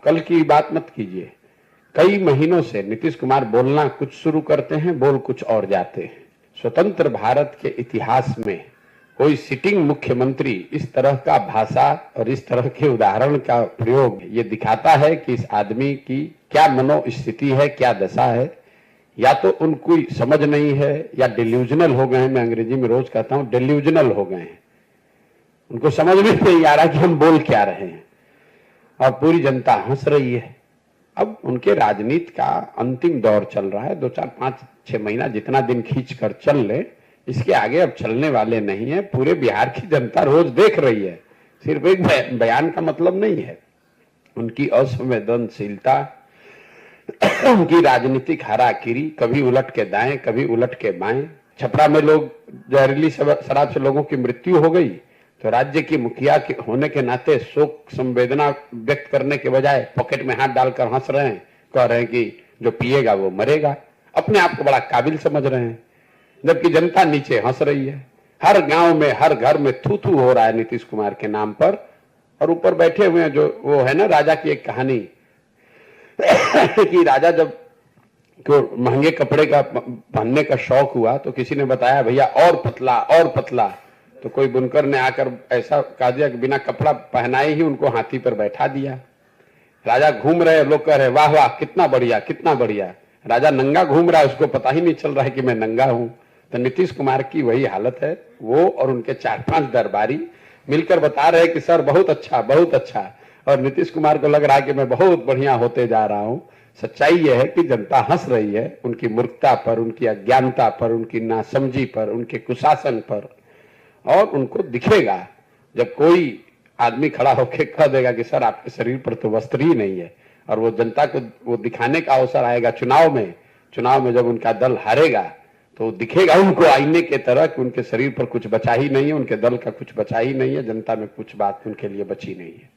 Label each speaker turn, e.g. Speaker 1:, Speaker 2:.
Speaker 1: कल की बात मत कीजिए। कई महीनों से नीतीश कुमार बोलना कुछ शुरू करते हैं, बोल कुछ और जाते हैं। स्वतंत्र भारत के इतिहास में कोई सिटिंग मुख्यमंत्री इस तरह का भाषा और इस तरह के उदाहरण का प्रयोग ये दिखाता है कि इस आदमी की क्या मनोस्थिति है, क्या दशा है। या तो उनको समझ नहीं है या डिल्यूजनल हो गए हैं। मैं अंग्रेजी में रोज कहता हूं डिल्यूजनल हो गए हैं, उनको समझ में नहीं आ रहा कि हम बोल क्या रहे हैं और पूरी जनता हंस रही है। अब उनके राजनीति का अंतिम दौर चल रहा है। 2, 4, 5, 6 महीना जितना दिन खींच कर चल ले, इसके आगे अब चलने वाले नहीं है। पूरे बिहार की जनता रोज देख रही है, सिर्फ एक बयान का मतलब नहीं है। उनकी असंवेदनशीलता, उनकी राजनीतिक हाराकिरी, कभी उलट के दाएं कभी उलट के बाएं। छपरा में लोग जहरीली शराब से लोगों की मृत्यु हो गई तो राज्य की मुखिया के होने के नाते शोक संवेदना व्यक्त करने के बजाय पॉकेट में हाथ डालकर हंस रहे हैं, कह रहे हैं कि जो पिएगा वो मरेगा। अपने आप को बड़ा काबिल समझ रहे हैं, जबकि जनता नीचे हंस रही है। हर गांव में, हर घर में थू थू हो रहा है नीतीश कुमार के नाम पर। और ऊपर बैठे हुए हैं जो वो है ना, राजा की एक कहानी कि राजा जब को महंगे कपड़े का पहनने का शौक हुआ तो किसी ने बताया भैया और पतला और पतला। तो कोई बुनकर ने आकर ऐसा कह दिया कि बिना कपड़ा पहनाए ही उनको हाथी पर बैठा दिया। राजा घूम रहे, लोग कह रहे वाह वाह कितना बढ़िया कितना बढ़िया। राजा नंगा घूम रहा है, उसको पता ही नहीं चल रहा है कि मैं नंगा हूं। तो नीतीश कुमार की वही हालत है। वो और उनके 4-5 दरबारी मिलकर बता रहे कि सर बहुत अच्छा बहुत अच्छा, और नीतीश कुमार को लग रहा है कि मैं बहुत बढ़िया होते जा रहा हूं। सच्चाई यह है कि जनता हंस रही है उनकी मूर्खता पर, उनकी अज्ञानता पर, उनकी नासमझी पर, उनके कुशासन पर। और उनको दिखेगा जब कोई आदमी खड़ा होकर कह देगा कि सर आपके शरीर पर तो वस्त्र ही नहीं है, और वो जनता को वो दिखाने का अवसर आएगा चुनाव में जब उनका दल हारेगा तो दिखेगा उनको आईने के तरह कि उनके शरीर पर कुछ बचा ही नहीं है, उनके दल का कुछ बचा ही नहीं है, जनता में कुछ बात उनके लिए बची नहीं है।